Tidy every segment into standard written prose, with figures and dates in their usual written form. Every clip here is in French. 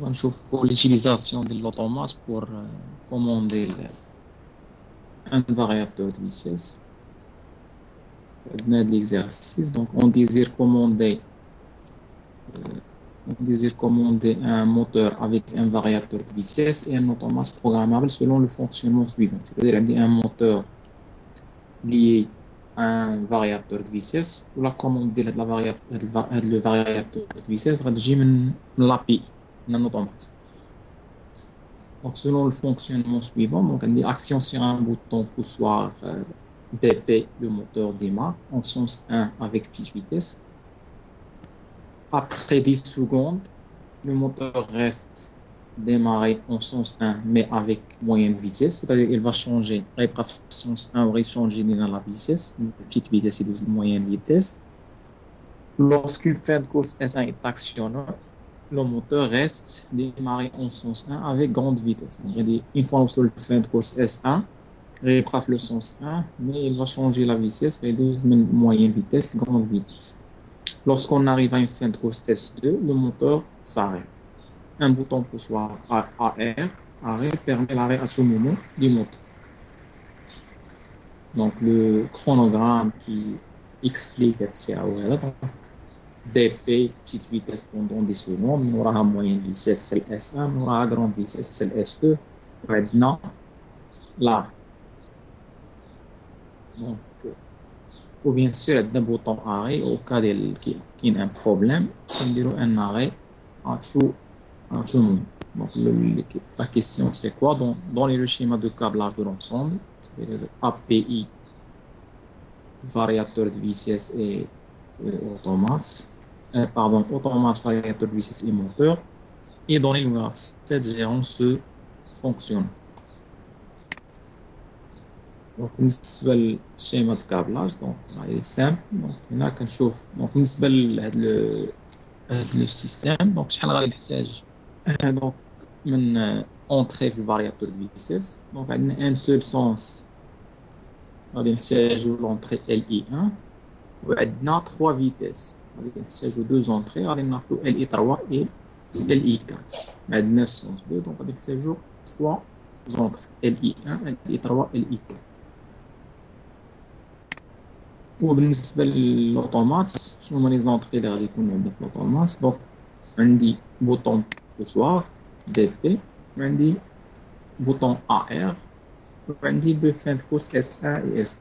ونشوفوا l'utilisation de l'automate pour commander un variateur de vitesse. On l'exercice, donc on désire commander un moteur avec un variateur de vitesse et un automate programmable selon le fonctionnement suivant. C'est-à-dire un moteur lié à un variateur de vitesse ou la commande de le variateur de vitesse va venir de l'API, d'un automate. Donc selon le fonctionnement suivant, donc on dit action sur un bouton poussoir DP, le moteur démarre en sens 1 avec petite vitesse. Après 10 secondes, le moteur reste démarré en sens 1 mais avec moyenne vitesse, c'est-à-dire qu'il va changer, après sens 1 va changer dans la vitesse, une petite vitesse et une moyenne vitesse. Lorsqu'une fin de course S1 est actionnée, le moteur reste démarré en sens 1 avec grande vitesse. Une fois que le fin de course S1, il prend le sens 1, mais il va changer la vitesse, réduire moyenne vitesse, grande vitesse. Lorsqu'on arrive à une fin de course S2, le moteur s'arrête. Un bouton poussoir arrêt permet l'arrêt à tout moment du moteur. Donc le chronogramme qui explique DP, petite vitesse pendant 10 secondes, on aura moyenne vitesse, c'est le S1, on aura grande vitesse, c'est le S2. Maintenant, l'arrêt. Donc, ou bien sûr, un bouton arrêt au cas qu'il y a un problème, on dirait un arrêt à tout moment. Donc, la question c'est quoi? Dans le schéma de câblage de l'ensemble, c'est-à-dire API, variateur de vitesse et automate, automate, variateur de vitesse et moteur, et dans les graphes, cette gérance fonctionne. Donc, بالنسبة للشيما de câblage, donc il est simple. Donc, هنا كنشوف donc بالنسبة لهذا le système, donc شحال غادي نحتاج donc من entrée في الفارياتور de vitesse. Donc عندنا un seul sens غادي نحتاجو l'entrée LI1 وعندنا 3 vitesses غادي نحتاجو 2 entrées غادي ناخدو LI3 et LI4. عندنا sens 2 donc غادي نحتاجو 3 entrées LI1 LI3 LI4. وبالنسبة للأوتومات شنو هما لي زونطري اللي غادي يكونوا عندنا في الأوتومات؟ دونك عندي بوطون بوسوار DP وعندي بوطون AR وعندي دو فان دو كورس S1 et S2.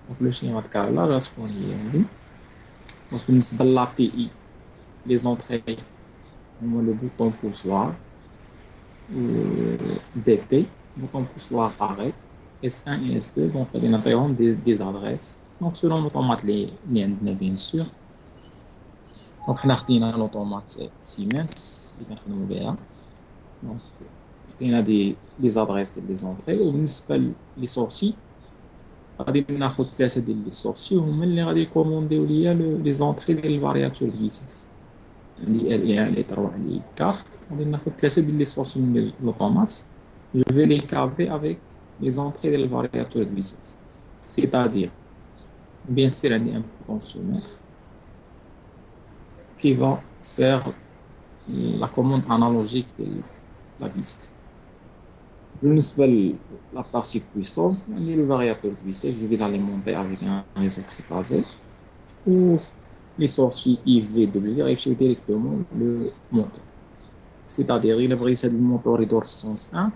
دونك لو شيما د كابلاج غتكون هي عندي. دونك بالنسبة للAPI لي زونطري هما لو بوطون بوسوار DP بوطون بوسوار AR S1 et S2, donc on a des adresses. Donc selon l'automate les عندنا bien sûr. Donc حنا خدينا l'automate Siemens اللي كنخدموا بها. Donc خدينا des adresses des entrées وبالنسبة لي sorties غادي ناخذ 3 ديال لي sorties هما اللي غادي يكومونديو ليا لي زونطري ديال الفارياتور فيتيس. عندي L1 L3 L4 غادي ناخذ 3 ديال لي sorties من l'automate. Je vais les câbler avec les entrées des variateurs de vitesse. C'est-à-dire, bien sûr, il y a un potentiomètre qui va faire la commande analogique de la vitesse. بالنسبة la partie puissance, on a le variateur de vitesse, je vais l'alimenter avec un réseau triphasé ou les sorties IVW réfléchissent directement le moteur. C'est-à-dire, il va le moteur dans le sens 1.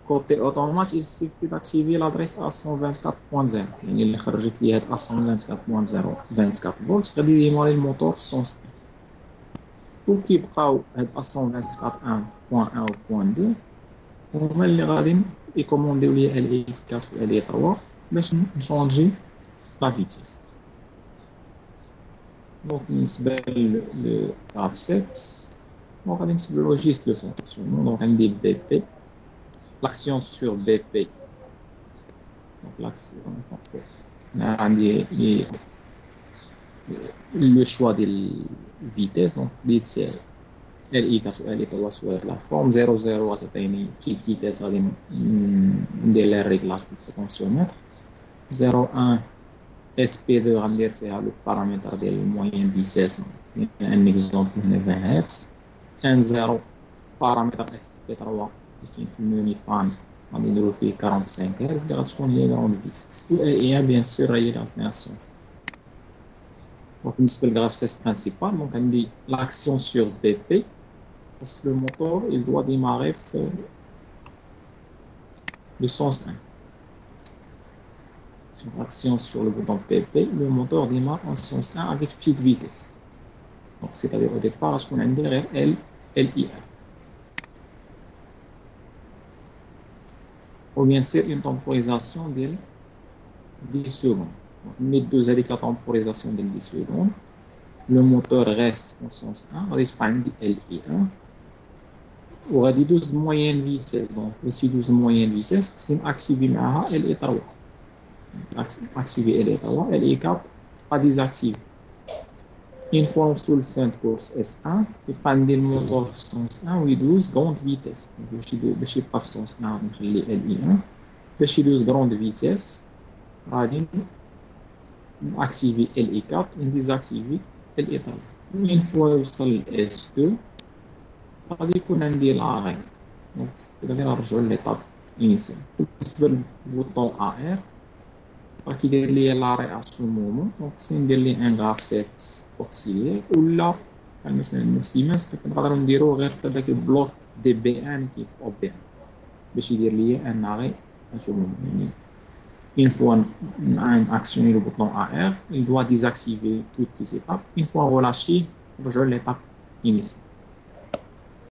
Côté automate, il suffit d'activer l'adresse A124.0. اللي خرجت لي هاد A124.0 24 فولت غادي يديماري الموتور سونس. وكيبقاو هاد A124.1 و 2 هما اللي غادي يكومونديو لي LI4 و LI3 باش نشونجي لا فيتيس. دونك بالنسبة ل graph 7 دونك غادي نسبلو جيست لو فونكسيونمون. دونك عندي BP l'action sur BP. Donc l'action, le choix de vitesse. Donc dites LI4 ou LI3 soit la forme 00 c'est une petite vitesse de les réglages du potentiomètre. 01 SP2 c'est le paramètre de moyenne vitesse. Un exemple 20 Hz. ان زيرو بارامتر اس بي 3 اللي كاين في الموني فان غادي نديرو فيه 45 هرتز اللي غتكون هي غراوند فيتيس و اي بيان سور هي اللي غتعطينا السونس. دونك بالنسبه للغرافيس برينسيبال دونك عندي لاكسيون سور بي بي باسكو لو موتور il doit démarrer في le sens 1. Sur action sur le bouton PP, le moteur démarre en sens 1 avec petite vitesse. Donc c'est-à-dire au départ, ce qu'on a dit L, LIR. Ou bien c'est une temporisation de 10 secondes. Donc, mes deux avec la temporisation de 10 secondes. Le moteur reste en sens 1, on va dire LI1. Ou à 12 moyenne vitesse. Donc aussi 12 moyenne vitesse, c'est activé معها LI3. Activer LI3, LI4 pas désactivé. Une fois on se le fin de course S1, il prend le moteur de sens 1 ou 12 grande vitesse. باش يبقى في sens 1 نخلي LI1 باش يدوز grande vitesse غادي activer LI4 و désactiver LI3. Une fois يوصل S2 غادي يكون عندي لاغي. دونك غادي نرجعو ليطاب انيسيال. بالنسبه للبوطون AR راه كيدير ليا لاري ا سو مومون. دونك خصني ندير ليه ان غراف سيت اوكسيليير ولا مثلا المسيماس كنقدروا نديرو غير في هذاك البلوك دي بي ان كيف او بي ان باش يدير ليا ان اري ا سو مومون. يعني une fois on actionné le bouton AR, il doit désactiver toutes les étapes. Une fois relâché, on rejoint l'étape initiale.